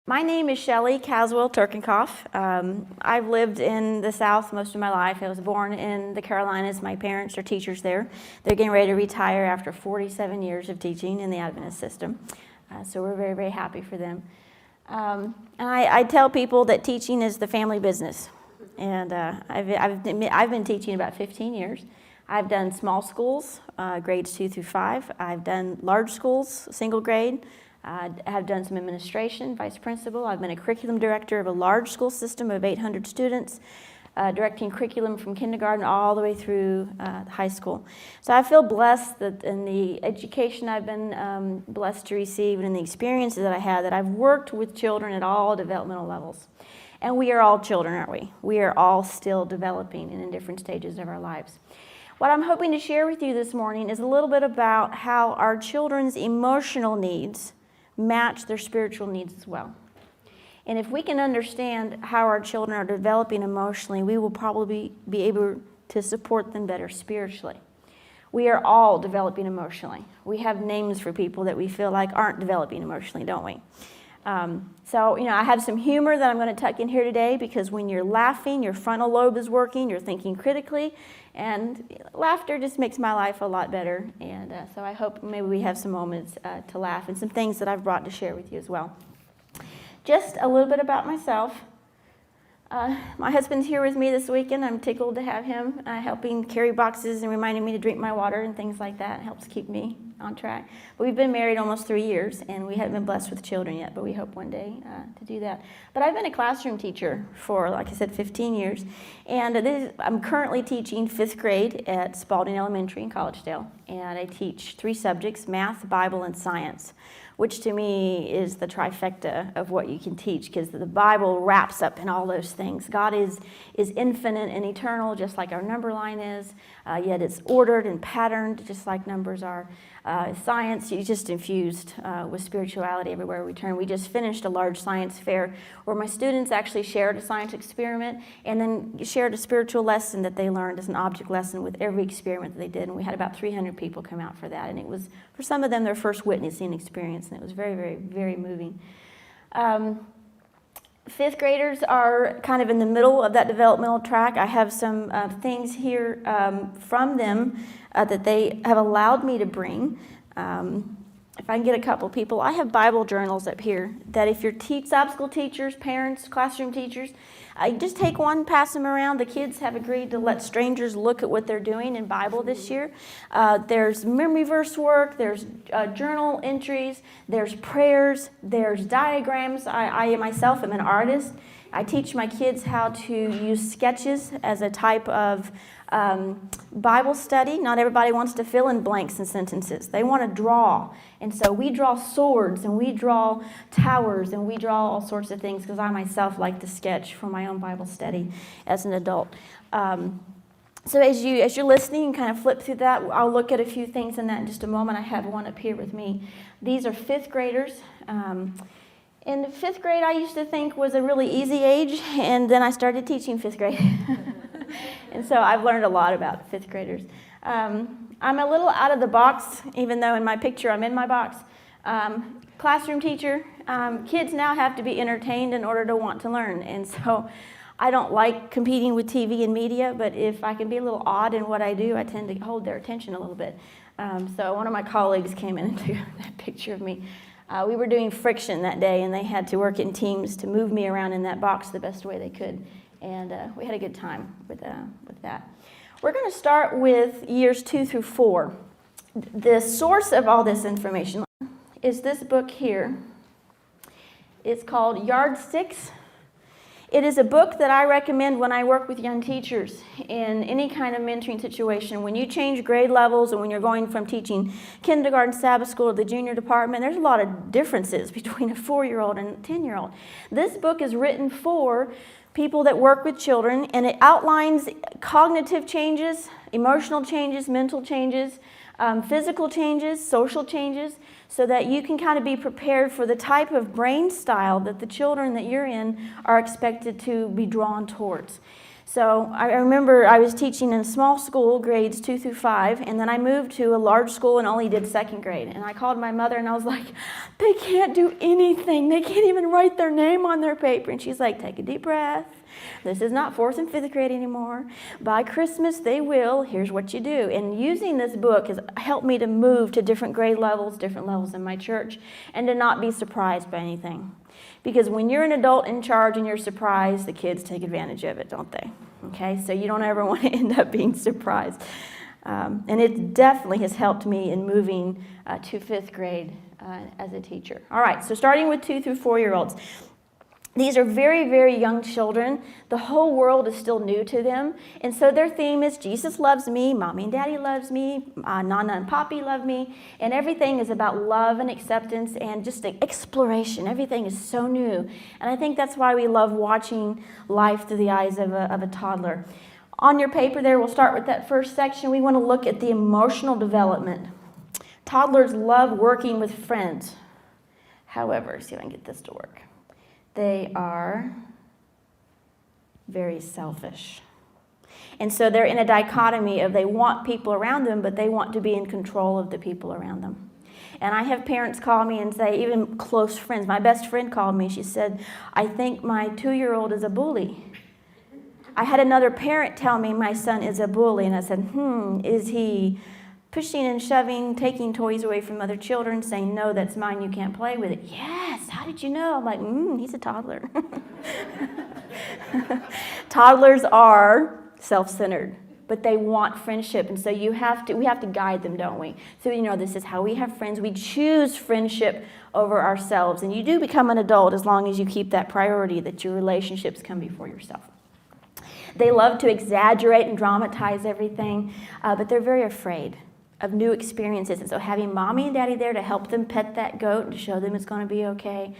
My name is Shelly Turkenkopf. I've lived in the South most of my life. I was born in the Carolinas. My parents are teachers there. They're getting ready to retire after 47 years of teaching in the Adventist system. So we're very, very happy for them. And I tell people that teaching is the family business. And I've been teaching about 15 years. I've done small schools, grades 2 through 5. I've done large schools, single grade. I have done some administration, vice principal. I've been a curriculum director of a large school system of 800 students, directing curriculum from kindergarten all the way through high school. So I feel blessed that in the education I've been blessed to receive and in the experiences that I had, that I've worked with children at all developmental levels. And we are all children, aren't we? We are all still developing and in different stages of our lives. What I'm hoping to share with you this morning is a little bit about how our children's emotional needs match their spiritual needs as well. And if we can understand how our children are developing emotionally, we will probably be able to support them better spiritually. We are all developing emotionally. We have names for people that we feel like aren't developing emotionally, don't we? So, I have some humor that I'm going to tuck in here today, because when you're laughing, your frontal lobe is working, you're thinking critically, and laughter just makes my life a lot better. And so I hope maybe we have some moments to laugh, and some things that I've brought to share with you as well. Just a little bit about myself. My husband's here with me this weekend. I'm tickled to have him helping carry boxes and reminding me to drink my water and things like that. It helps keep me on track. But we've been married almost 3 years, and we haven't been blessed with children yet, but we hope one day to do that. But I've been a classroom teacher for, like I said, 15 years. And I'm currently teaching 5th grade at Spalding Elementary in Collegedale. And I teach 3 subjects: math, Bible, and science, which to me is the trifecta of what you can teach, because the Bible wraps up in all those things. God is infinite and eternal, just like our number line is, yet it's ordered and patterned, just like numbers are. Science is just infused with spirituality everywhere we turn. We just finished a large science fair where my students actually shared a science experiment and then shared a spiritual lesson that they learned as an object lesson with every experiment that they did. And we had about 300 people come out for that. And it was, for some of them, their first witnessing experience. And it was very, very, very moving. 5th graders are kind of in the middle of that developmental track. I have some things here from them that they have allowed me to bring. If I can get a couple people, I have Bible journals up here that if you're Sabbath school teachers, parents, classroom teachers, just take one, pass them around. The kids have agreed to let strangers look at what they're doing in Bible this year. There's memory verse work, there's journal entries, there's prayers, there's diagrams. I myself am an artist. I teach my kids how to use sketches as a type of Bible study. Not everybody wants to fill in blanks and sentences. They want to draw. And so we draw swords, and we draw towers, and we draw all sorts of things, because I myself like to sketch for my own Bible study as an adult. So as you're listening and kind of flip through that, I'll look at a few things in that in just a moment. I have one up here with me. These are 5th graders. In 5th grade, I used to think was a really easy age, and then I started teaching 5th grade. And so I've learned a lot about 5th graders. I'm a little out of the box, even though in my picture I'm in my box. Classroom teacher. Kids now have to be entertained in order to want to learn. And so I don't like competing with TV and media, but if I can be a little odd in what I do, I tend to hold their attention a little bit. So one of my colleagues came in and took that picture of me. We were doing friction that day, and they had to work in teams to move me around in that box the best way they could. And we had a good time with that. We're going to start with years 2 through 4. The source of all this information is this book here. It's called Yardsticks. It is a book that I recommend when I work with young teachers in any kind of mentoring situation. When you change grade levels, and when you're going from teaching kindergarten, Sabbath school, to the junior department, there's a lot of differences between a 4-year-old and a 10-year-old. This book is written for people that work with children, and it outlines cognitive changes, emotional changes, mental changes, physical changes, social changes, so that you can kind of be prepared for the type of brain style that the children that you're in are expected to be drawn towards. So I remember I was teaching in a small school, grades 2 through 5, and then I moved to a large school and only did second grade. And I called my mother and I was like, they can't do anything. They can't even write their name on their paper. And she's like, take a deep breath. This is not 4th and 5th grade anymore. By Christmas, they will. Here's what you do. And using this book has helped me to move to different grade levels, different levels in my church, and to not be surprised by anything. Because when you're an adult in charge and you're surprised, the kids take advantage of it, don't they? Okay, so you don't ever want to end up being surprised. And it definitely has helped me in moving to 5th grade as a teacher. All right, so starting with 2 through 4-year-olds. These are very, very young children. The whole world is still new to them. And so their theme is Jesus loves me, Mommy and Daddy loves me, Nana and Poppy love me. And everything is about love and acceptance and just exploration. Everything is so new. And I think that's why we love watching life through the eyes of a toddler. On your paper there, we'll start with that first section. We want to look at the emotional development. Toddlers love working with friends. However, see if I can get this to work. They are very selfish. And so they're in a dichotomy of they want people around them, but they want to be in control of the people around them. And I have parents call me and say, even close friends, my best friend called me, she said, I think my 2-year-old is a bully. I had another parent tell me my son is a bully, and I said, is he pushing and shoving, taking toys away from other children, saying, no, that's mine, you can't play with it? Yes, how did you know? I'm like, he's a toddler. Toddlers are self-centered, but they want friendship, and so we have to guide them, don't we? So, this is how we have friends. We choose friendship over ourselves, and you do become an adult as long as you keep that priority that your relationships come before yourself. They love to exaggerate and dramatize everything, but they're very afraid of new experiences. And so having Mommy and Daddy there to help them pet that goat and to show them it's going to be okay,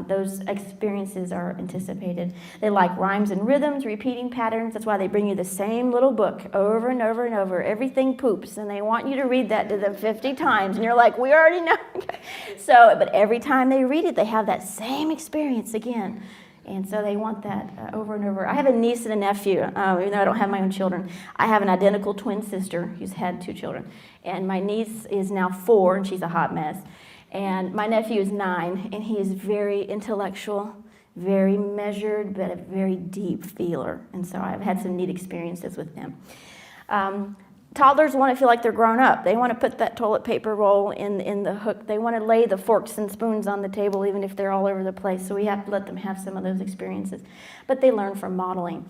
those experiences are anticipated. They like rhymes and rhythms, repeating patterns. That's why they bring you the same little book over and over and over. Everything poops, and they want you to read that to them 50 times. And you're like, we already know. But every time they read it, they have that same experience again. And so they want that over and over. I have a niece and a nephew, even though I don't have my own children. I have an identical twin sister who's had 2 children. And my niece is now 4, and she's a hot mess. And my nephew is 9, and he is very intellectual, very measured, but a very deep feeler. And so I've had some neat experiences with them. Toddlers want to feel like they're grown up. They want to put that toilet paper roll in the hook. They want to lay the forks and spoons on the table, even if they're all over the place. So we have to let them have some of those experiences. But they learn from modeling.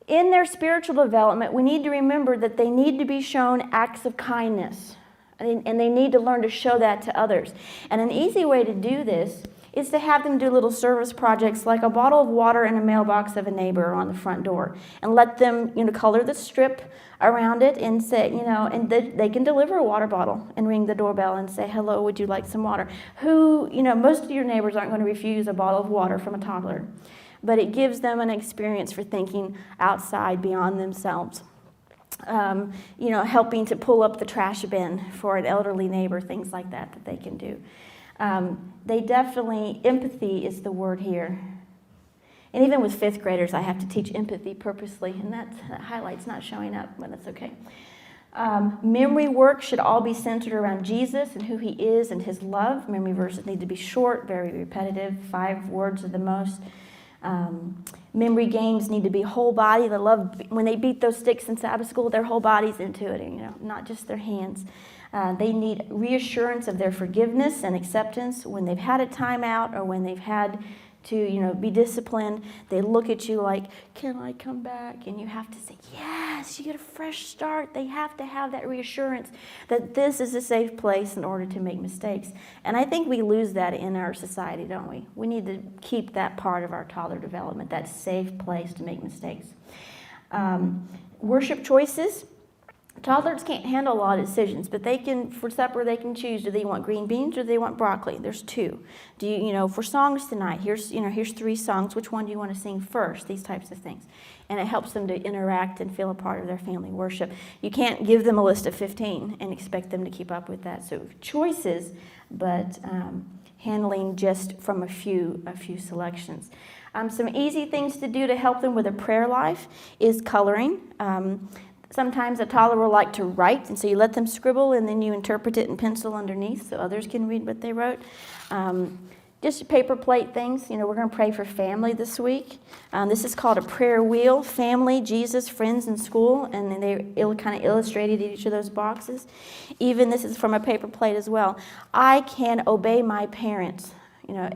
In their spiritual development, we need to remember that they need to be shown acts of kindness. And they need to learn to show that to others. And an easy way to do this is to have them do little service projects like a bottle of water in a mailbox of a neighbor on the front door. And let them, color the strip around it and say, and they can deliver a water bottle and ring the doorbell and say, hello, would you like some water? Most of your neighbors aren't going to refuse a bottle of water from a toddler. But it gives them an experience for thinking outside beyond themselves. Helping to pull up the trash bin for an elderly neighbor, things like that they can do. Empathy is the word here. And even with 5th graders, I have to teach empathy purposely, and that highlight's not showing up, but that's okay. Memory work should all be centered around Jesus and who he is and his love. Memory verses need to be short, very repetitive, 5 words at the most. Memory games need to be whole body. They love when they beat those sticks in Sabbath school, their whole body's into it, not just their hands. They need reassurance of their forgiveness and acceptance when they've had a timeout or when they've had to, be disciplined. They look at you like, can I come back? And you have to say, yes, you get a fresh start. They have to have that reassurance that this is a safe place in order to make mistakes. And I think we lose that in our society, don't we? We need to keep that part of our toddler development, that safe place to make mistakes. Worship choices. Toddlers can't handle a lot of decisions, but for supper, they can choose. Do they want green beans or do they want broccoli? There's 2. Do you, for songs tonight, here's 3 songs. Which one do you want to sing first? These types of things. And it helps them to interact and feel a part of their family worship. You can't give them a list of 15 and expect them to keep up with that. So choices, but handling just from a few selections. Some easy things to do to help them with a prayer life is coloring. Sometimes a toddler will like to write, and so you let them scribble, and then you interpret it in pencil underneath so others can read what they wrote. Just paper plate things. We're going to pray for family this week. This is called a prayer wheel: family, Jesus, friends, and school. And then they kind of illustrated each of those boxes. Even this is from a paper plate as well. I can obey my parents.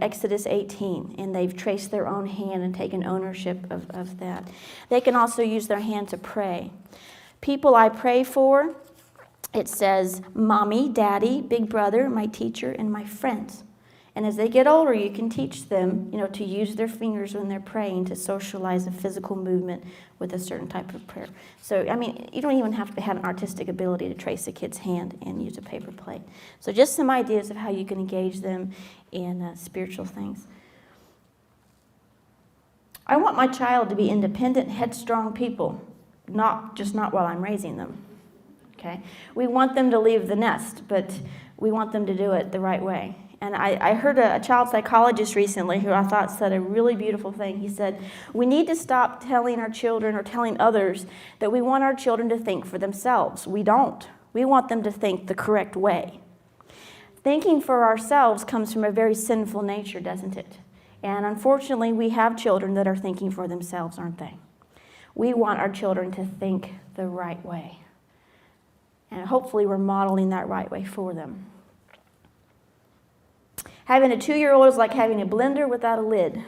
Exodus 18, and they've traced their own hand and taken ownership of that. They can also use their hand to pray. People I pray for, it says mommy, daddy, big brother, my teacher, and my friends. And as they get older, you can teach them, to use their fingers when they're praying to socialize a physical movement with a certain type of prayer. So, you don't even have to have an artistic ability to trace a kid's hand and use a paper plate. So just some ideas of how you can engage them in spiritual things. I want my child to be independent, headstrong people, not while I'm raising them. Okay? We want them to leave the nest, but we want them to do it the right way. And I heard a child psychologist recently who I thought said a really beautiful thing. He said, we need to stop telling our children or telling others that we want our children to think for themselves. We don't. We want them to think the correct way. Thinking for ourselves comes from a very sinful nature, doesn't it? And unfortunately, we have children that are thinking for themselves, aren't they? We want our children to think the right way. And hopefully we're modeling that right way for them. Having a 2-year-old is like having a blender without a lid.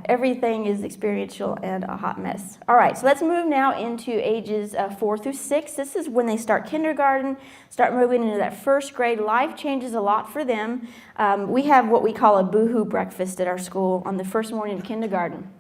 Everything is experiential and a hot mess. All right, so let's move now into ages 4 through 6. This is when they start kindergarten, start moving into that first grade. Life changes a lot for them. We have what we call a boohoo breakfast at our school on the first morning of kindergarten.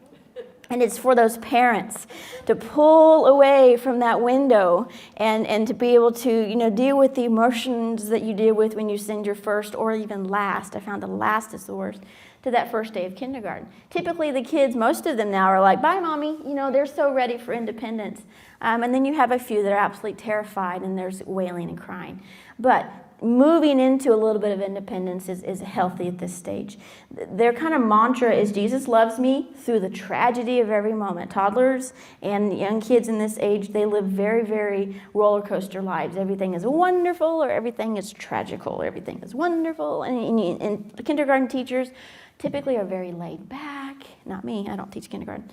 And it's for those parents to pull away from that window and to be able to, deal with the emotions that you deal with when you send your first or even last. I found the last is the worst, to that first day of kindergarten. Typically the kids, most of them now are like, bye, mommy. They're so ready for independence. And then you have a few that are absolutely terrified and there's wailing and crying. But moving into a little bit of independence is healthy at this stage. Their kind of mantra is Jesus loves me through the tragedy of every moment. Toddlers and young kids in this age, they live very, very roller coaster lives. Everything is wonderful or everything is tragical. Or everything is wonderful. And kindergarten teachers typically are very laid back. Not me, I don't teach kindergarten.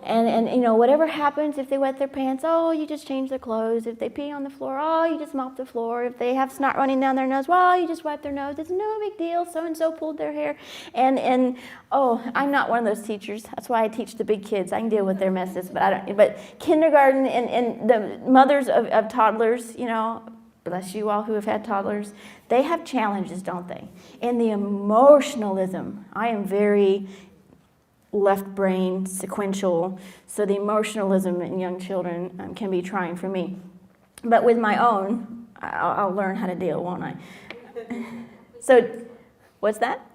And whatever happens, if they wet their pants, oh, you just change their clothes. If they pee on the floor, oh, you just mop the floor. If they have snot running down their nose, well, you just wipe their nose. It's no big deal. So-and-so pulled their hair. And I'm not one of those teachers. That's why I teach the big kids. I can deal with their messes, but kindergarten and the mothers of toddlers, bless you all who have had toddlers, they have challenges, don't they? And the emotionalism, I am very left brain, sequential, so the emotionalism in young children can be trying for me. But with my own, I'll learn how to deal, won't I? So, what's that?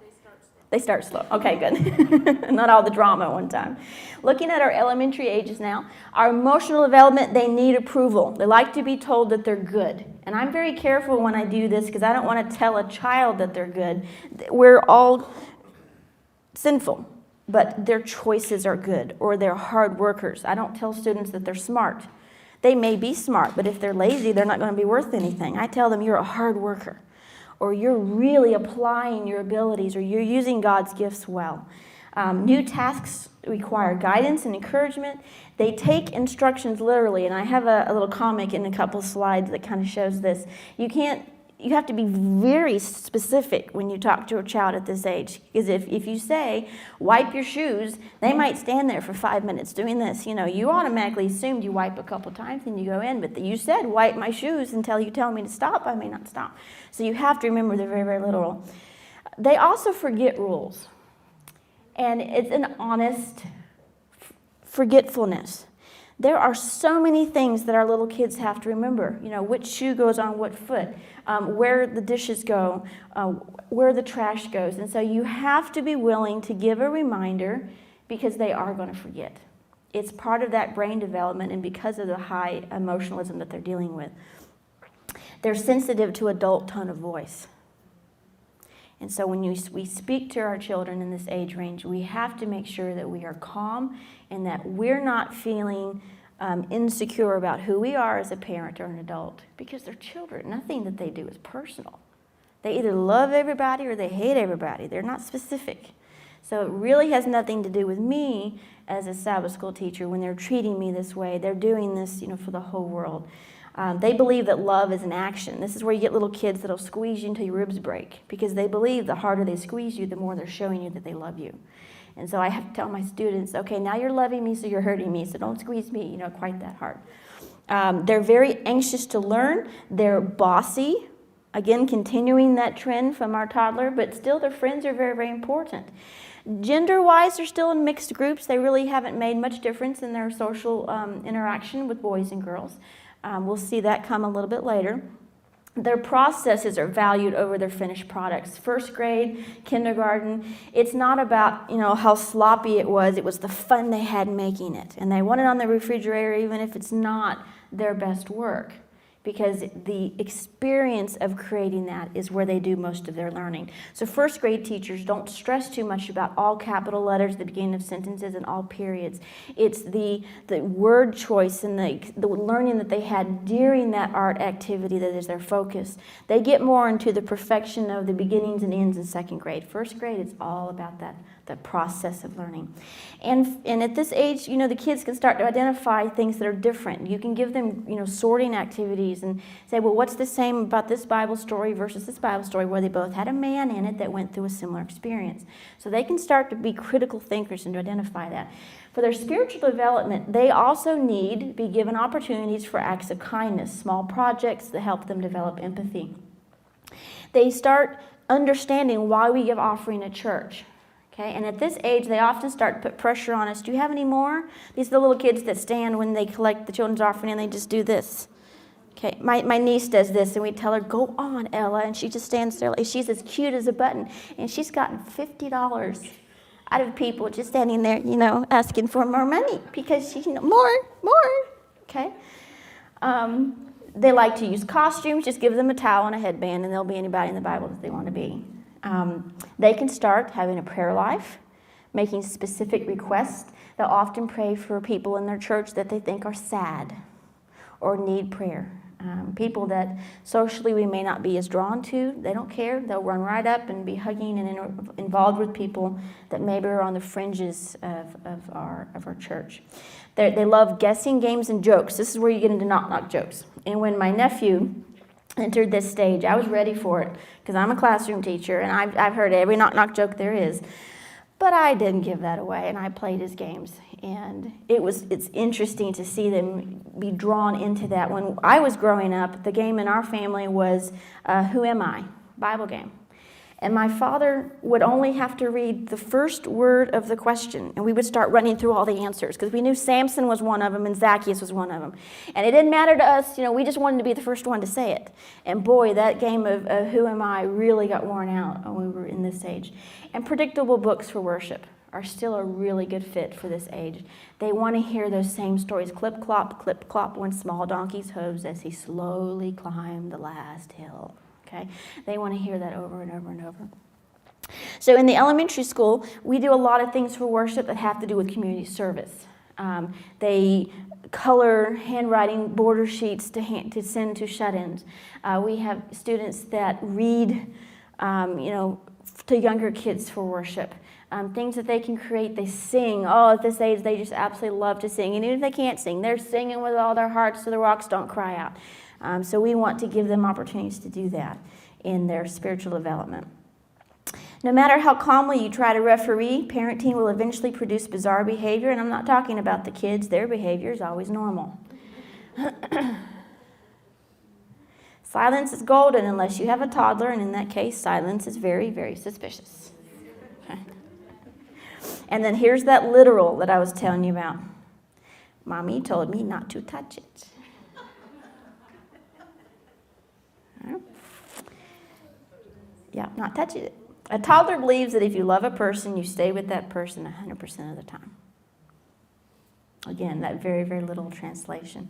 They start slow. Okay, good. Not all the drama at one time. Looking at our elementary ages now, our emotional development, they need approval. They like to be told that they're good. And I'm very careful when I do this because I don't want to tell a child that they're good. We're all sinful, but their choices are good or they're hard workers. I don't tell students that they're smart. They may be smart, but if they're lazy, they're not going to be worth anything. I tell them you're a hard worker, or you're really applying your abilities, or you're using God's gifts well. New tasks require guidance and encouragement. They take instructions literally, and I have a little comic in a couple slides that kind of shows this. You have to be very specific when you talk to a child at this age, because if you say, wipe your shoes, they might stand there for 5 minutes doing this. You automatically assumed you wipe a couple times and you go in, but you said, wipe my shoes until you tell me to stop. I may not stop. So you have to remember they're very, very literal. They also forget rules, and it's an honest forgetfulness. There are so many things that our little kids have to remember. Which shoe goes on what foot, where the dishes go, where the trash goes. And so you have to be willing to give a reminder because they are going to forget. It's part of that brain development and because of the high emotionalism that they're dealing with. They're sensitive to adult tone of voice. And so when we speak to our children in this age range, we have to make sure that we are calm and that we're not feeling insecure about who we are as a parent or an adult, because they're children. Nothing that they do is personal. They either love everybody or they hate everybody. They're not specific. So it really has nothing to do with me as a Sabbath school teacher when they're treating me this way. They're doing this, for the whole world. They believe that love is an action. This is where you get little kids that'll squeeze you until your ribs break, because they believe the harder they squeeze you, the more they're showing you that they love you. And so I have to tell my students, okay, now you're loving me, so you're hurting me, so don't squeeze me, quite that hard. They're very anxious to learn. They're bossy. Again, continuing that trend from our toddler, but still their friends are very, very important. Gender-wise, they're still in mixed groups. They really haven't made much difference in their social interaction with boys and girls. We'll see that come a little bit later. Their processes are valued over their finished products. First grade, kindergarten, it's not about, how sloppy it was the fun they had making it. And they want it on the refrigerator even if it's not their best work, because the experience of creating that is where they do most of their learning. So first grade teachers don't stress too much about all capital letters at the beginning of sentences and all periods. It's the word choice and the learning that they had during that art activity that is their focus. They get more into the perfection of the beginnings and ends in second grade. First grade, it's all about that, the process of learning. And at this age, the kids can start to identify things that are different. You can give them, sorting activities and say, well, what's the same about this Bible story versus this Bible story where they both had a man in it that went through a similar experience. So they can start to be critical thinkers and to identify that. For their spiritual development, they also need to be given opportunities for acts of kindness, small projects that help them develop empathy. They start understanding why we give offering at church. Okay, and at this age, they often start to put pressure on us. Do you have any more? These are the little kids that stand when they collect the children's offering and they just do this. Okay, my niece does this, and we tell her, go on, Ella, and she just stands there. She's as cute as a button, and she's gotten $50 out of people just standing there, asking for more money because she's, more, okay? They like to use costumes. Just give them a towel and a headband, and they'll be anybody in the Bible that they want to be. They can start having a prayer life, making specific requests. They'll often pray for people in their church that they think are sad or need prayer. People that socially we may not be as drawn to, they don't care. They'll run right up and be hugging and involved with people that maybe are on the fringes of our church. They love guessing games and jokes. This is where you get into knock-knock jokes. And when my nephew entered this stage, I was ready for it because I'm a classroom teacher and I've heard every knock-knock joke there is. But I didn't give that away, and I played his games. And it's interesting to see them be drawn into that. When I was growing up, the game in our family was Who Am I? Bible game. And my father would only have to read the first word of the question, and we would start running through all the answers, because we knew Samson was one of them and Zacchaeus was one of them. And it didn't matter to us, we just wanted to be the first one to say it. And boy, that game of Who Am I really got worn out when we were in this age. And predictable books for worship are still a really good fit for this age. They want to hear those same stories. Clip, clop, went small donkey's hooves as he slowly climbed the last hill. Okay? They want to hear that over and over and over. So in the elementary school, we do a lot of things for worship that have to do with community service. They color handwriting border sheets to send to shut-ins. We have students that read, to younger kids for worship. Things that they can create, they sing. Oh, at this age, they just absolutely love to sing. And even if they can't sing, they're singing with all their hearts so the rocks don't cry out. So we want to give them opportunities to do that in their spiritual development. No matter how calmly you try to referee, parenting will eventually produce bizarre behavior. And I'm not talking about the kids. Their behavior is always normal. Silence is golden unless you have a toddler, and in that case, silence is very, very suspicious. Okay. And then here's that literal that I was telling you about. Mommy told me not to touch it. Yeah, not touching it. A toddler believes that if you love a person, you stay with that person 100% of the time. Again, that very, very little translation.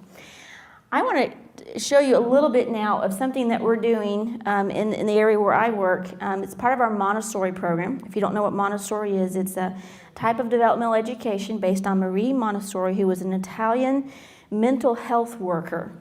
I want to show you a little bit now of something that we're doing in the area where I work. It's part of our Montessori program. If you don't know what Montessori is, it's a type of developmental education based on Marie Montessori, who was an Italian mental health worker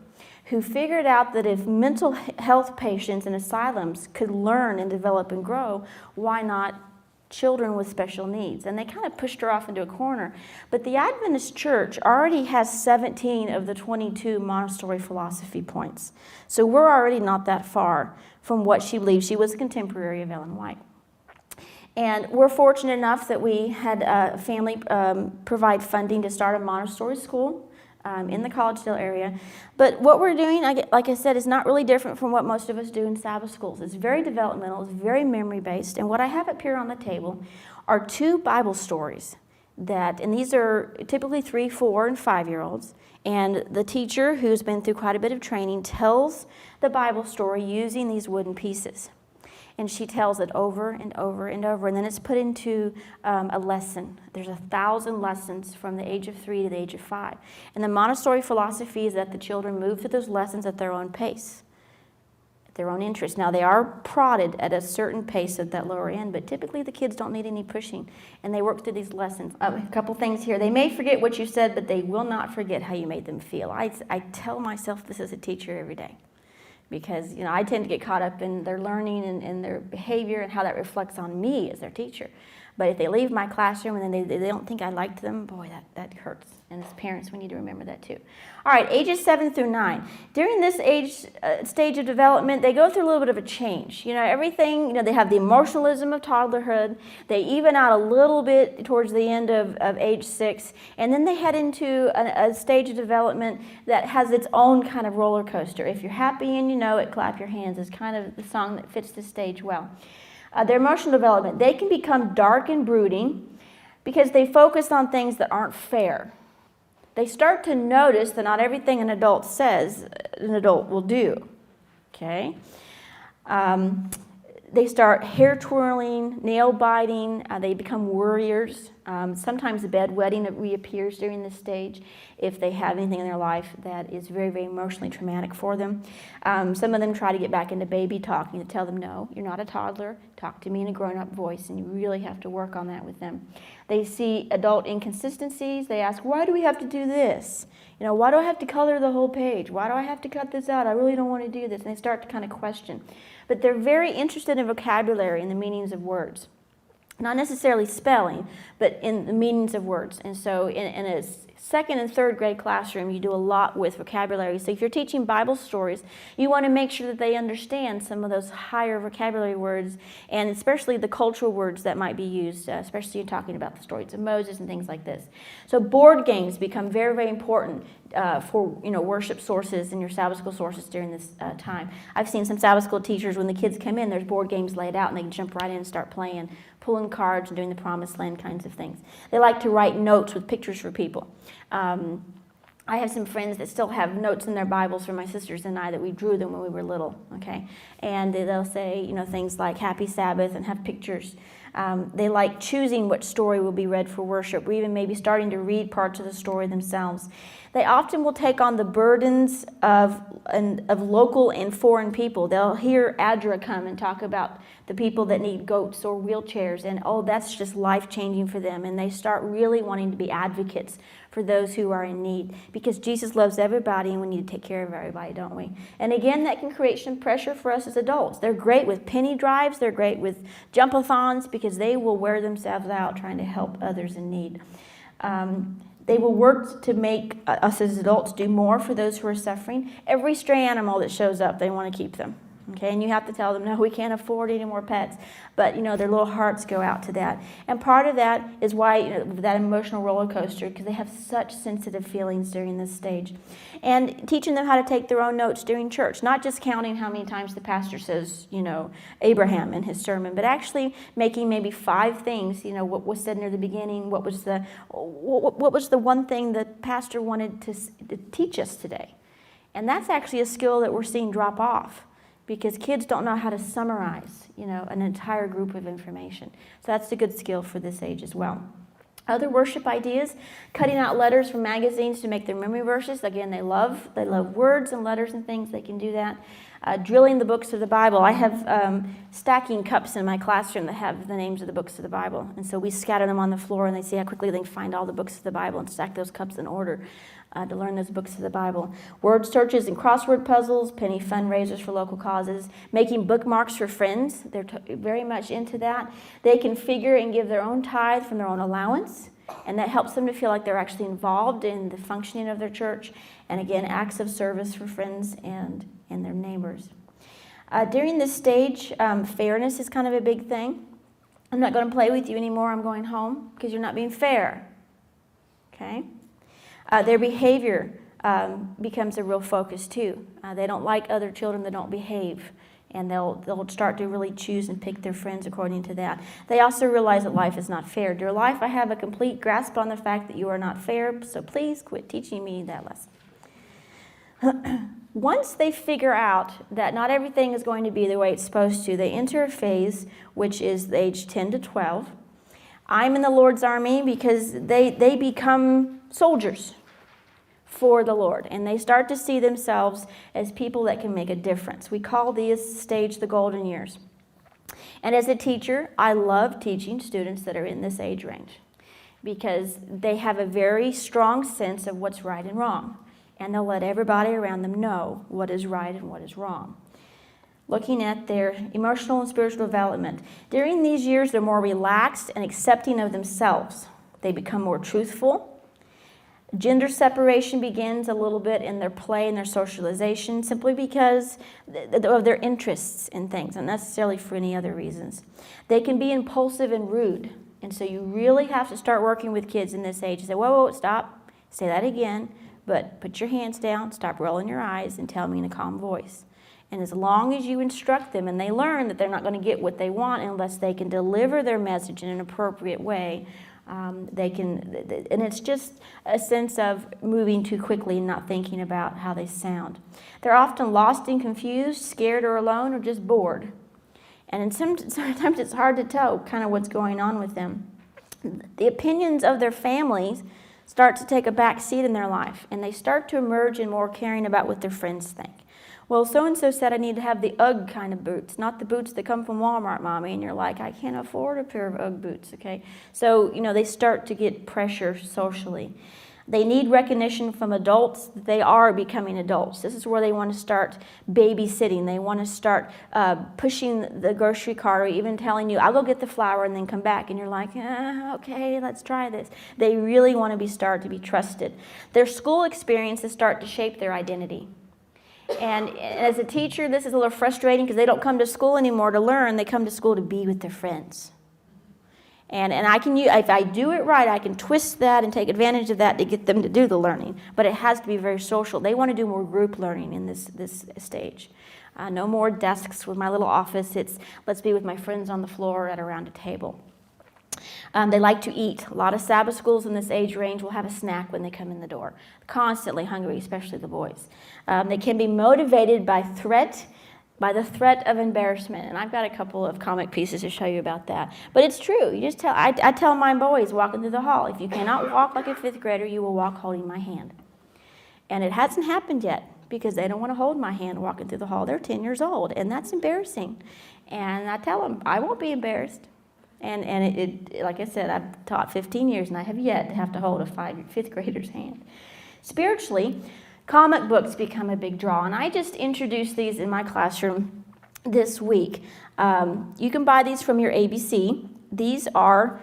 who figured out that if mental health patients in asylums could learn and develop and grow, why not children with special needs? And they kind of pushed her off into a corner. But the Adventist Church already has 17 of the 22 Montessori philosophy points. So we're already not that far from what she believed. She was a contemporary of Ellen White. And we're fortunate enough that we had a family provide funding to start a Montessori school in the Collegedale area. But what we're doing, like I said, is not really different from what most of us do in Sabbath schools. It's very developmental, it's very memory-based, and what I have up here on the table are 2 Bible stories and these are typically 3, 4, and 5-year-olds, and the teacher, who's been through quite a bit of training, tells the Bible story using these wooden pieces. And she tells it over and over and over, and then it's put into a lesson. There's 1,000 lessons from the age of 3 to the age of 5. And the Montessori philosophy is that the children move through those lessons at their own pace, at their own interest. Now, they are prodded at a certain pace at that lower end, but typically the kids don't need any pushing, and they work through these lessons. A couple things here. They may forget what you said, but they will not forget how you made them feel. I tell myself this as a teacher every day, because I tend to get caught up in their learning and their behavior and how that reflects on me as their teacher. But if they leave my classroom and then they don't think I liked them, boy, that hurts. And as parents, we need to remember that too. All right, ages 7 through 9. During this stage of development, they go through a little bit of a change. Everything, they have the emotionalism of toddlerhood. They even out a little bit towards the end of age 6. And then they head into a stage of development that has its own kind of roller coaster. If you're happy and you know it, clap your hands is kind of the song that fits this stage well. Their emotional development, they can become dark and brooding because they focus on things that aren't fair. They start to notice that not everything an adult says an adult will do, okay? They start hair twirling, nail biting, they become worriers. Sometimes bedwetting reappears during this stage if they have anything in their life that is very, very emotionally traumatic for them. Some of them try to get back into baby talking to tell them, no, you're not a toddler, talk to me in a grown-up voice, and you really have to work on that with them. They see adult inconsistencies. They ask, why do we have to do this? Why do I have to color the whole page? Why do I have to cut this out? I really don't want to do this. And they start to kind of question. But they're very interested in vocabulary and the meanings of words. Not necessarily spelling, but in the meanings of words. And so in a second and third grade classroom, you do a lot with vocabulary. So if you're teaching Bible stories, you want to make sure that they understand some of those higher vocabulary words, and especially the cultural words that might be used, especially in talking about the stories of Moses and things like this. So board games become very, very important for worship sources and your Sabbath school sources during this time. I've seen some Sabbath school teachers, when the kids come in, there's board games laid out and they can jump right in and start playing, pulling cards and doing the promised land kinds of things. They like to write notes with pictures for people. I have some friends that still have notes in their Bibles for my sisters and I that we drew them when we were little, okay? And they'll say, things like Happy Sabbath and have pictures. They like choosing what story will be read for worship, or even maybe starting to read parts of the story themselves. They often will take on the burdens of local and foreign people. They'll hear Adra come and talk about the people that need goats or wheelchairs, and that's just life-changing for them. And they start really wanting to be advocates for those who are in need, because Jesus loves everybody and we need to take care of everybody, don't we? And again, that can create some pressure for us as adults. They're great with penny drives, they're great with jump-a-thons, because they will wear themselves out trying to help others in need. They will work to make us as adults do more for those who are suffering. Every stray animal that shows up, they want to keep them. Okay, and you have to tell them, no, we can't afford any more pets. But, their little hearts go out to that. And part of that is why, that emotional roller coaster, because they have such sensitive feelings during this stage. And teaching them how to take their own notes during church, not just counting how many times the pastor says, Abraham in his sermon, but actually making maybe 5 things, what was said near the beginning, what was the one thing the pastor wanted to teach us today. And that's actually a skill that we're seeing drop off, because kids don't know how to summarize, an entire group of information. So that's a good skill for this age as well. Other worship ideas, cutting out letters from magazines to make their memory verses. Again, they love words and letters and things. They can do that. Drilling the books of the Bible. I have stacking cups in my classroom that have the names of the books of the Bible. And so we scatter them on the floor, and they see how quickly they can find all the books of the Bible and stack those cups in order to learn those books of the Bible. Word searches and crossword puzzles, penny fundraisers for local causes, making bookmarks for friends. They're very much into that. They can figure and give their own tithe from their own allowance, and that helps them to feel like they're actually involved in the functioning of their church. And again, acts of service for friends and their neighbors. During this stage, fairness is kind of a big thing. I'm not going to play with you anymore. I'm going home because you're not being fair. Okay? Their behavior becomes a real focus too. They don't like other children that don't behave, and they'll start to really choose and pick their friends according to that. They also realize that life is not fair. Dear life, I have a complete grasp on the fact that you are not fair, so please quit teaching me that lesson. Once they figure out that not everything is going to be the way it's supposed to, they enter a phase which is the age 10 to 12. I'm in the Lord's army because they become soldiers for the Lord, and they start to see themselves as people that can make a difference. We call this stage the golden years. And as a teacher, I love teaching students that are in this age range because they have a very strong sense of what's right and wrong, and they'll let everybody around them know what is right and what is wrong. Looking at their emotional and spiritual development. During these years, they're more relaxed and accepting of themselves. They become more truthful. Gender separation begins a little bit in their play and their socialization simply because of their interests in things, and not necessarily for any other reasons. They can be impulsive and rude, and so you really have to start working with kids in this age and say, whoa, stop, say that again, but put your hands down, stop rolling your eyes, and tell me in a calm voice. And as long as you instruct them and they learn that they're not going to get what they want unless they can deliver their message in an appropriate way, they can, and it's just a sense of moving too quickly and not thinking about how they sound. They're often lost and confused, scared or alone, or just bored. And sometimes it's hard to tell kind of what's going on with them. The opinions of their families start to take a back seat in their life, and they start to emerge in more caring about what their friends think. Well, so-and-so said I need to have the UGG kind of boots, not the boots that come from Walmart, Mommy. And you're like, I can't afford a pair of UGG boots, okay? So, they start to get pressure socially. They need recognition from adults that they are becoming adults. This is where they want to start babysitting. They want to start pushing the grocery cart, or even telling you, I'll go get the flour and then come back. And you're like, okay, let's try this. They really want to start to be trusted. Their school experiences start to shape their identity. And as a teacher, this is a little frustrating because they don't come to school anymore to learn. They come to school to be with their friends. And I can use, if I do it right, I can twist that and take advantage of that to get them to do the learning. But it has to be very social. They want to do more group learning in this stage. No more desks with my little office. It's let's be with my friends on the floor at around a table. They like to eat. A lot of Sabbath schools in this age range will have a snack when they come in the door. Constantly hungry, especially the boys. They can be motivated by the threat of embarrassment. And I've got a couple of comic pieces to show you about that. But it's true. I tell my boys walking through the hall, if you cannot walk like a fifth grader, you will walk holding my hand. And it hasn't happened yet because they don't want to hold my hand walking through the hall. They're 10 years old, and that's embarrassing. And I tell them, I won't be embarrassed. And it like I said, I've taught 15 years, and I have yet to have to hold a fifth grader's hand. Spiritually, comic books become a big draw, and I just introduced these in my classroom this week. You can buy these from your ABC. These are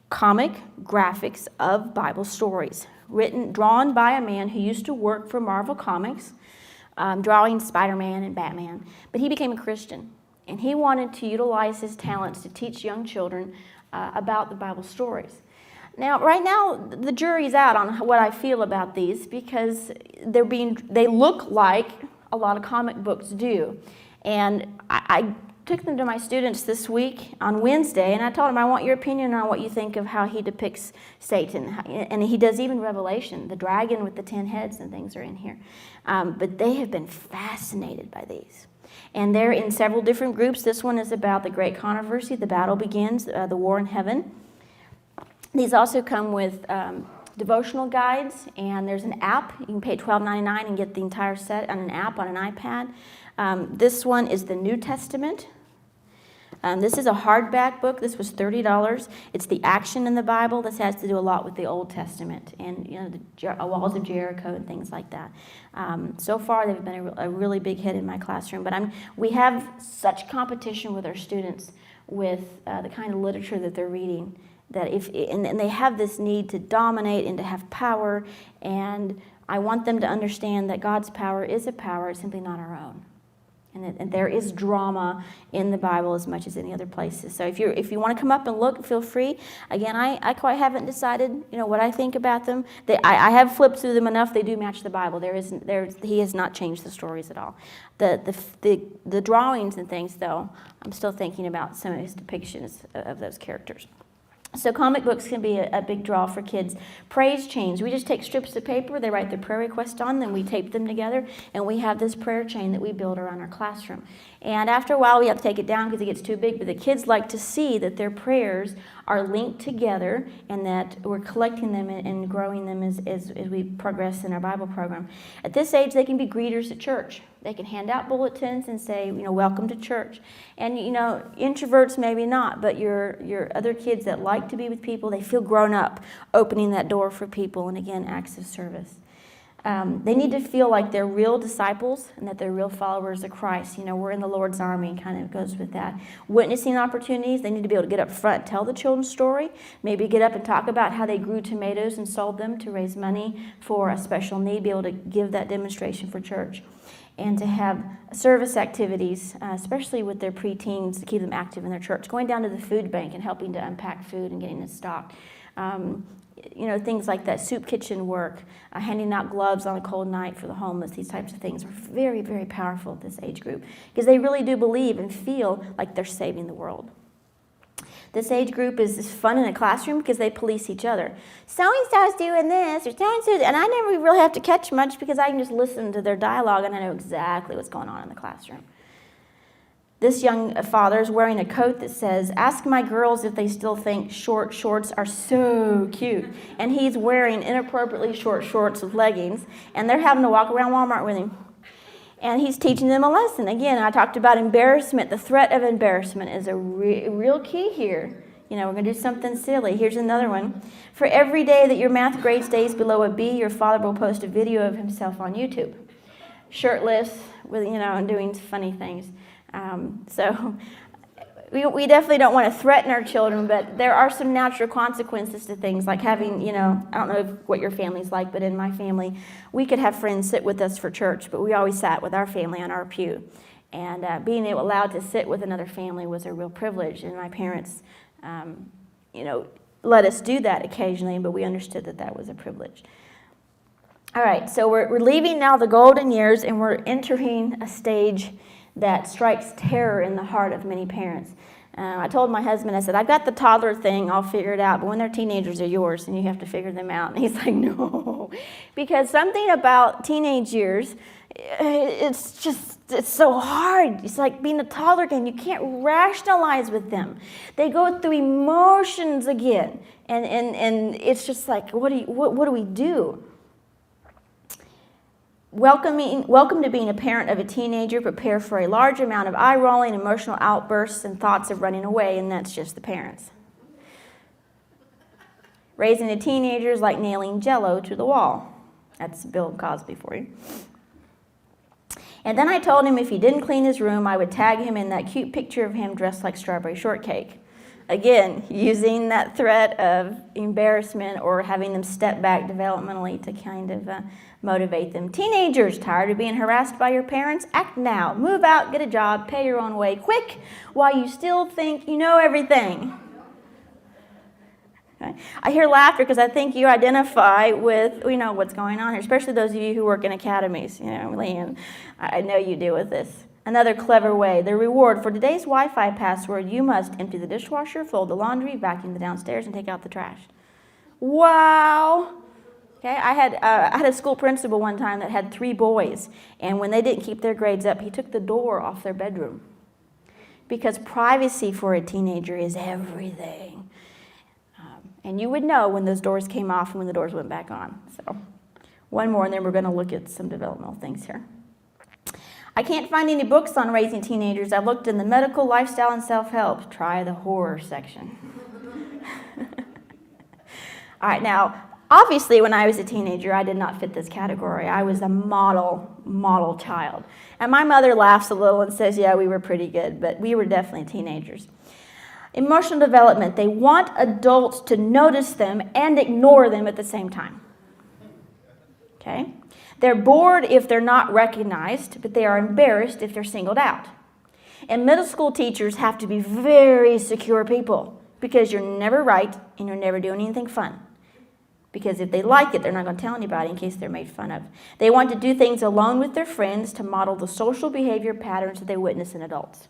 comic graphics of Bible stories, drawn by a man who used to work for Marvel Comics, drawing Spider-Man and Batman, but he became a Christian. And he wanted to utilize his talents to teach young children about the Bible stories. Now, right now, the jury's out on what I feel about these because they look like a lot of comic books do. And I took them to my students this week on Wednesday, and I told them, I want your opinion on what you think of how he depicts Satan. And he does even Revelation. The dragon with the 10 heads and things are in here. But they have been fascinated by these. And they're in several different groups. This one is about the great controversy, the battle begins, the war in heaven. These also come with devotional guides, and there's an app. You can pay $12.99 and get the entire set on an app on an iPad. This one is the New Testament. This is a hardback book. This was $30. It's the action in the Bible. This has to do a lot with the Old Testament and the walls of Jericho and things like that. So far, they've been a really big hit in my classroom. But we have such competition with our students with the kind of literature that they're reading that and they have this need to dominate and to have power. And I want them to understand that God's power is a power. It's simply not our own. And there is drama in the Bible as much as any other places. So if you want to come up and look, feel free. Again, I quite haven't decided, what I think about them. I have flipped through them enough. They do match the Bible. He has not changed the stories at all. The drawings and things, though, I'm still thinking about some of his depictions of those characters. So comic books can be a big draw for kids. Praise chains. We just take strips of paper, they write their prayer request on them, we tape them together, and we have this prayer chain that we build around our classroom. And after a while, we have to take it down because it gets too big, but the kids like to see that their prayers are linked together and that we're collecting them and growing them as we progress in our Bible program. At this age, they can be greeters at church. They can hand out bulletins and say, welcome to church. And, introverts maybe not, but your other kids that like to be with people, they feel grown up, opening that door for people, and again, acts of service. They need to feel like they're real disciples and that they're real followers of Christ. We're in the Lord's army, kind of goes with that. Witnessing opportunities, they need to be able to get up front, tell the children's story, maybe get up and talk about how they grew tomatoes and sold them to raise money for a special need, be able to give that demonstration for church. And to have service activities, especially with their preteens, to keep them active in their church. Going down to the food bank and helping to unpack food and getting it stocked. Things like that, soup kitchen work, handing out gloves on a cold night for the homeless, these types of things are very, very powerful at this age group because they really do believe and feel like they're saving the world. This age group is fun in a classroom because they police each other. So-and-so's doing this, or so-and-so's, and I never really have to catch much because I can just listen to their dialogue and I know exactly what's going on in the classroom. This young father is wearing a coat that says, "Ask my girls if they still think short shorts are so cute." And he's wearing inappropriately short shorts with leggings, and they're having to walk around Walmart with him. And he's teaching them a lesson. Again, I talked about embarrassment. The threat of embarrassment is a real key here. We're going to do something silly. Here's another one. For every day that your math grade stays below a B, your father will post a video of himself on YouTube. Shirtless, with and doing funny things. So we definitely don't want to threaten our children, but there are some natural consequences to things like having, I don't know what your family's like, but in my family, we could have friends sit with us for church, but we always sat with our family on our pew. And being allowed to sit with another family was a real privilege, and my parents, let us do that occasionally, but we understood that was a privilege. All right, so we're leaving now the golden years, and we're entering a stage that strikes terror in the heart of many parents. I told my husband, I said, I've got the toddler thing, I'll figure it out, but when they're teenagers, they're yours, and you have to figure them out. And he's like, no. Because something about teenage years, it's so hard. It's like being a toddler again. You can't rationalize with them. They go through emotions again, and it's just like, what do we do? Welcome to being a parent of a teenager. Prepare for a large amount of eye-rolling, emotional outbursts, and thoughts of running away, and that's just the parents. Raising a teenager is like nailing Jell-O to the wall. That's Bill Cosby for you. And then I told him if he didn't clean his room, I would tag him in that cute picture of him dressed like strawberry shortcake. Again, using that threat of embarrassment or having them step back developmentally to kind of motivate them. Teenagers, tired of being harassed by your parents? Act now. Move out, get a job, pay your own way, quick, while you still think you know everything. Okay. I hear laughter because I think you identify with, what's going on here, especially those of you who work in academies. Leanne, I know you deal with this. Another clever way, the reward for today's Wi-Fi password, you must empty the dishwasher, fold the laundry, vacuum the downstairs, and take out the trash. Wow. Okay, I had a school principal one time that had 3 boys, and when they didn't keep their grades up, he took the door off their bedroom. Because privacy for a teenager is everything. And you would know when those doors came off and when the doors went back on. So one more, and then we're going to look at some developmental things here. I can't find any books on raising teenagers. I looked in the medical, lifestyle, and self-help. Try the horror section. All right, now, obviously, when I was a teenager, I did not fit this category. I was a model child. And my mother laughs a little and says, yeah, we were pretty good, but we were definitely teenagers. Emotional development. They want adults to notice them and ignore them at the same time. Okay? They're bored if they're not recognized, but they are embarrassed if they're singled out. And middle school teachers have to be very secure people because you're never right and you're never doing anything fun. Because if they like it, they're not going to tell anybody in case they're made fun of. They want to do things alone with their friends to model the social behavior patterns that they witness in adults.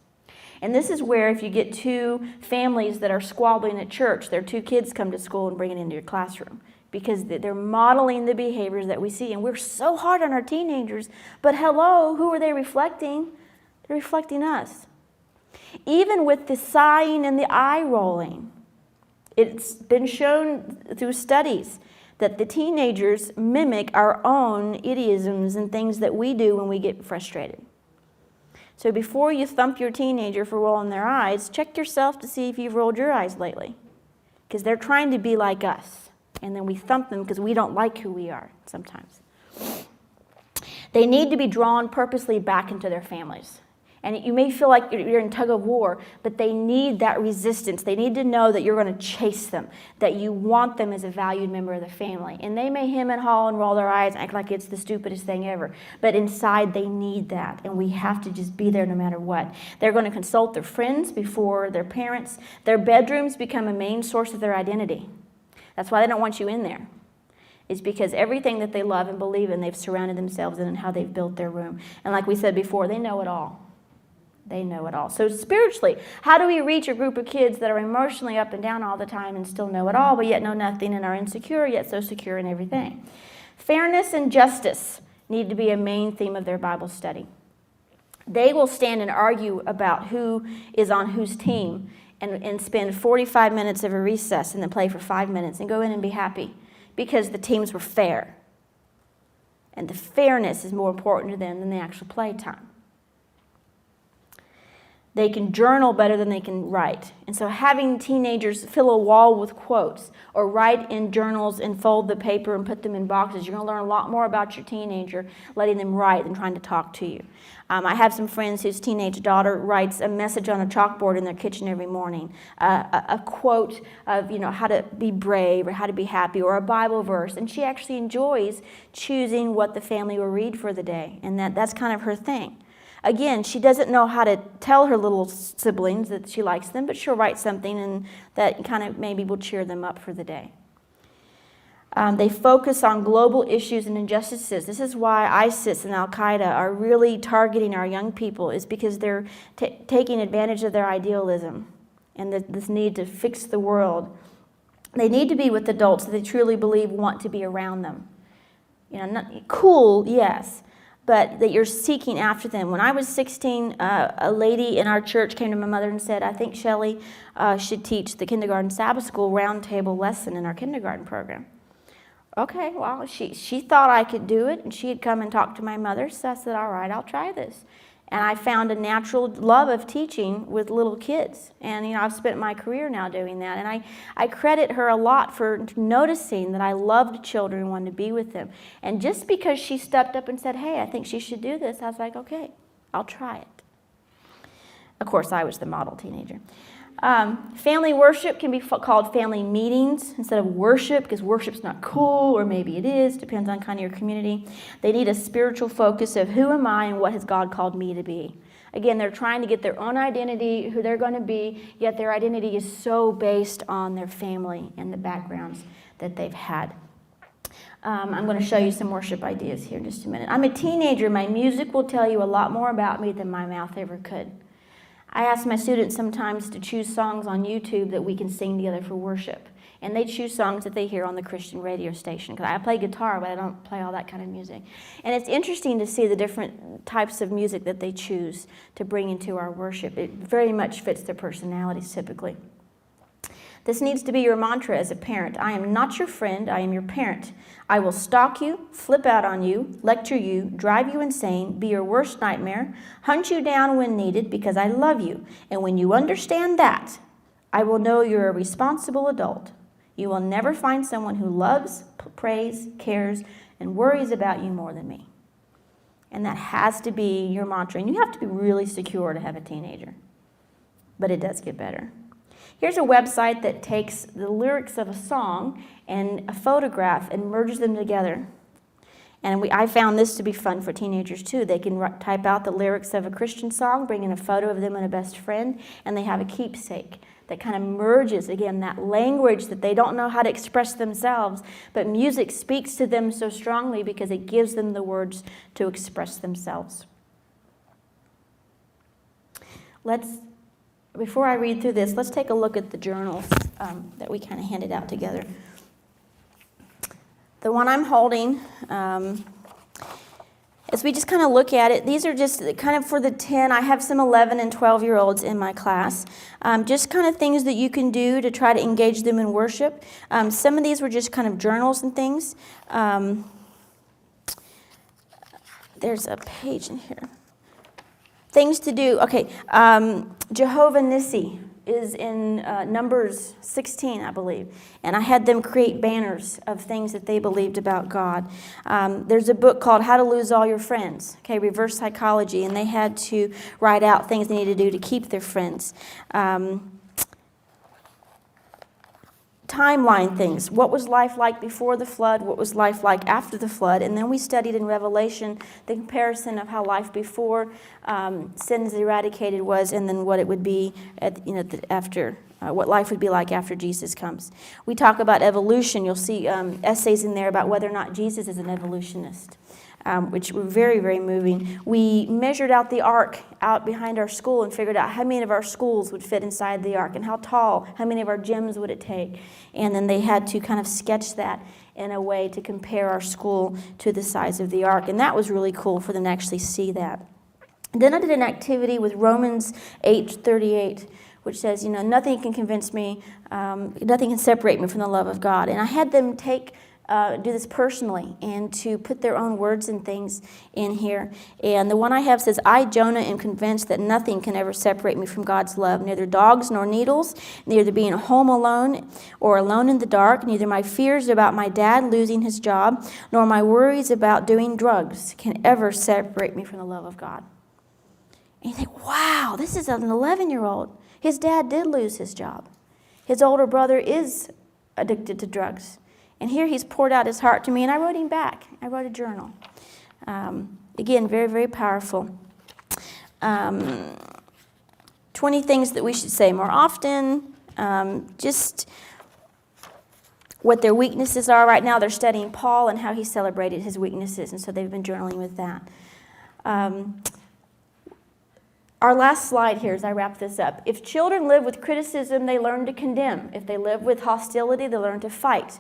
And this is where if you get two families that are squabbling at church, their two kids come to school and bring it into your classroom. Because they're modeling the behaviors that we see. And we're so hard on our teenagers. But hello, who are they reflecting? They're reflecting us. Even with the sighing and the eye rolling, it's been shown through studies that the teenagers mimic our own idioms and things that we do when we get frustrated. So before you thump your teenager for rolling their eyes, check yourself to see if you've rolled your eyes lately. Because they're trying to be like us. And then we thump them because we don't like who we are sometimes. They need to be drawn purposely back into their families. And you may feel like you're in tug of war, but they need that resistance. They need to know that you're going to chase them, that you want them as a valued member of the family. And they may hem and haw and roll their eyes and act like it's the stupidest thing ever. But inside, they need that, and we have to just be there no matter what. They're going to consult their friends before their parents. Their bedrooms become a main source of their identity. That's why they don't want you in there. It's because everything that they love and believe in, they've surrounded themselves in and how they've built their room. And like we said before, they know it all. They know it all. So spiritually, how do we reach a group of kids that are emotionally up and down all the time and still know it all, but yet know nothing and are insecure, yet so secure in everything? Fairness and justice need to be a main theme of their Bible study. They will stand and argue about who is on whose team and spend 45 minutes of a recess and then play for 5 minutes and go in and be happy because the teams were fair. And the fairness is more important to them than the actual play time. They can journal better than they can write. And so having teenagers fill a wall with quotes or write in journals and fold the paper and put them in boxes, you're going to learn a lot more about your teenager letting them write than trying to talk to you. I have some friends whose teenage daughter writes a message on a chalkboard in their kitchen every morning, a quote of how to be brave or how to be happy or a Bible verse. And she actually enjoys choosing what the family will read for the day. And that's kind of her thing. Again, she doesn't know how to tell her little siblings that she likes them, but she'll write something and that kind of maybe will cheer them up for the day. They focus on global issues and injustices. This is why ISIS and Al-Qaeda are really targeting our young people, is because they're taking advantage of their idealism and this need to fix the world. They need to be with adults that they truly believe want to be around them. Not cool, yes, but that you're seeking after them. When I was 16, a lady in our church came to my mother and said, I think Shelly should teach the kindergarten Sabbath school roundtable lesson in our kindergarten program. Okay, well, she thought I could do it, and she had come and talked to my mother, so I said, all right, I'll try this. And I found a natural love of teaching with little kids. And, I've spent my career now doing that. And I credit her a lot for noticing that I loved children and wanted to be with them. And just because she stepped up and said, hey, I think she should do this, I was like, okay, I'll try it. Of course, I was the model teenager. Family worship can be called family meetings instead of worship, because worship's not cool, or maybe it is, depends on kind of your community. They need a spiritual focus of who am I and what has God called me to be. Again, they're trying to get their own identity, who they're going to be, yet their identity is so based on their family and the backgrounds that they've had. I'm going to show you some worship ideas here in just a minute. I'm a teenager. My music will tell you a lot more about me than my mouth ever could. I ask my students sometimes to choose songs on YouTube that we can sing together for worship. And they choose songs that they hear on the Christian radio station. Because I play guitar, but I don't play all that kind of music. And it's interesting to see the different types of music that they choose to bring into our worship. It very much fits their personalities typically. This needs to be your mantra as a parent. I am not your friend, I am your parent. I will stalk you, flip out on you, lecture you, drive you insane, be your worst nightmare, hunt you down when needed because I love you. And when you understand that, I will know you're a responsible adult. You will never find someone who loves, prays, cares, and worries about you more than me. And that has to be your mantra. And you have to be really secure to have a teenager. But it does get better. Here's a website that takes the lyrics of a song and a photograph and merges them together. And I found this to be fun for teenagers too. They can type out the lyrics of a Christian song, bring in a photo of them and a best friend, and they have a keepsake that kind of merges, again, that language that they don't know how to express themselves, but music speaks to them so strongly because it gives them the words to express themselves. Before I read through this, let's take a look at the journals that we kind of handed out together. The one I'm holding, as we just kind of look at it, these are just kind of for the 10. I have some 11 and 12-year-olds in my class. Just kind of things that you can do to try to engage them in worship. Some of these were just kind of journals and things. There's a page in here. Things to do. Okay, Jehovah Nissi is in Numbers 16, I believe. And I had them create banners of things that they believed about God. There's a book called How to Lose All Your Friends, okay, reverse psychology. And they had to write out things they needed to do to keep their friends. Timeline things. What was life like before the flood? What was life like after the flood? And then we studied in Revelation the comparison of how life before sin is eradicated was, and then what it would be after. What life would be like after Jesus comes. We talk about evolution. You'll see essays in there about whether or not Jesus is an evolutionist. Which were very, very moving. We measured out the ark out behind our school and figured out how many of our schools would fit inside the ark and how tall, how many of our gyms would it take. And then they had to kind of sketch that in a way to compare our school to the size of the ark. And that was really cool for them to actually see that. And then I did an activity with Romans 8:38, which says, nothing can convince me, nothing can separate me from the love of God. And I had them do this personally and to put their own words and things in here. And the one I have says, I, Jonah, am convinced that nothing can ever separate me from God's love, neither dogs nor needles, neither being home alone or alone in the dark, neither my fears about my dad losing his job, nor my worries about doing drugs can ever separate me from the love of God. And you think, wow, this is an 11-year-old. His dad did lose his job. His older brother is addicted to drugs. And here he's poured out his heart to me, and I wrote him back. I wrote a journal. Again, very, very powerful. 20 things that we should say more often. Just what their weaknesses are. Right now they're studying Paul and how he celebrated his weaknesses, and so they've been journaling with that. Our last slide here as I wrap this up. If children live with criticism, they learn to condemn. If they live with hostility, they learn to fight.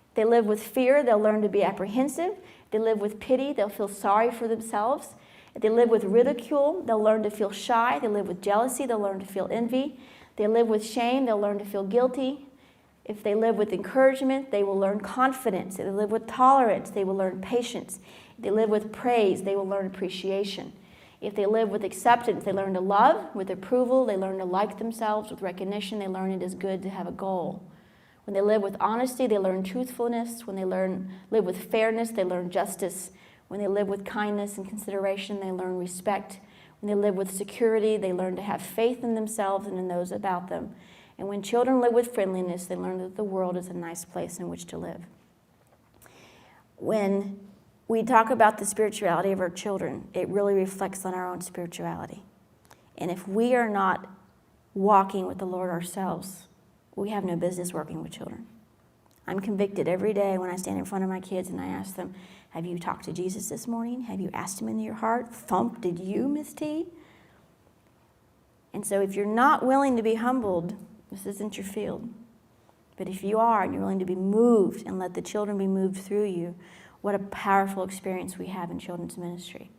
If they live with fear, they'll learn to be apprehensive. If they live with pity, they'll feel sorry for themselves. If they live with ridicule, they'll learn to feel shy. If they live with jealousy, they'll learn to feel envy. If they live with shame, they'll learn to feel guilty. If they live with encouragement, they will learn confidence. If they live with tolerance, they will learn patience. If they live with praise, they will learn appreciation. If they live with acceptance, they learn to love. With approval, they learn to like themselves. With recognition, they learn it is good to have a goal. When they live with honesty, they learn truthfulness. When they live with fairness, they learn justice. When they live with kindness and consideration, they learn respect. When they live with security, they learn to have faith in themselves and in those about them. And when children live with friendliness, they learn that the world is a nice place in which to live. When we talk about the spirituality of our children, it really reflects on our own spirituality. And if we are not walking with the Lord ourselves, we have no business working with children. I'm convicted every day when I stand in front of my kids and I ask them, have you talked to Jesus this morning? Have you asked him into your heart? Thump, did you, Miss T? And so if you're not willing to be humbled, this isn't your field. But if you are and you're willing to be moved and let the children be moved through you, what a powerful experience we have in children's ministry.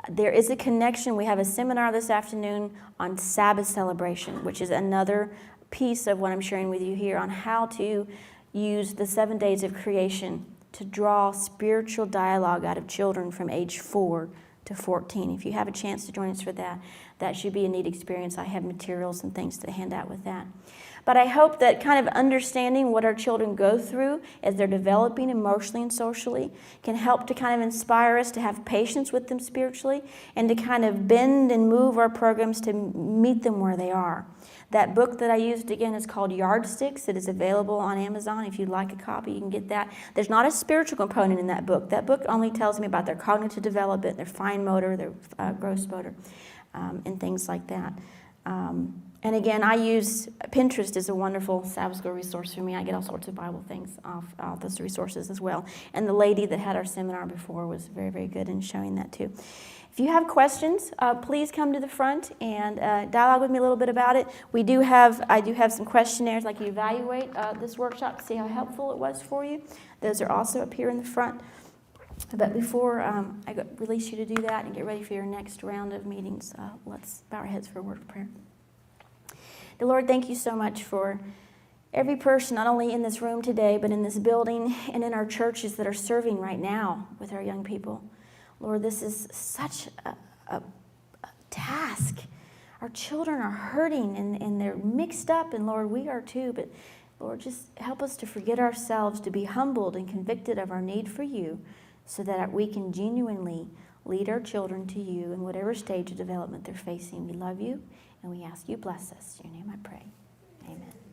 There is a connection. We have a seminar this afternoon on Sabbath celebration, which is another piece of what I'm sharing with you here on how to use the 7 days of creation to draw spiritual dialogue out of children from age 4 to 14. If you have a chance to join us for that, that should be a neat experience. I have materials and things to hand out with that. But I hope that kind of understanding what our children go through as they're developing emotionally and socially can help to kind of inspire us to have patience with them spiritually and to kind of bend and move our programs to meet them where they are. That book that I used, again, is called Yardsticks. It is available on Amazon. If you'd like a copy, you can get that. There's not a spiritual component in that book. That book only tells me about their cognitive development, their fine motor, their gross motor, and things like that. And again, I use Pinterest as a wonderful Sabbath school resource for me. I get all sorts of Bible things off those resources as well. And the lady that had our seminar before was very, very good in showing that too. If you have questions, please come to the front and dialogue with me a little bit about it. I do have some questionnaires like you evaluate this workshop to see how helpful it was for you. Those are also up here in the front. But before I release you to do that and get ready for your next round of meetings, let's bow our heads for a word of prayer. The Lord, thank you so much for every person, not only in this room today, but in this building and in our churches that are serving right now with our young people. Lord, this is such a task. Our children are hurting and they're mixed up, and Lord, we are too. But Lord, just help us to forget ourselves, to be humbled and convicted of our need for you, so that we can genuinely lead our children to you in whatever stage of development they're facing. We love you, and we ask you bless us. In your name I pray. Amen.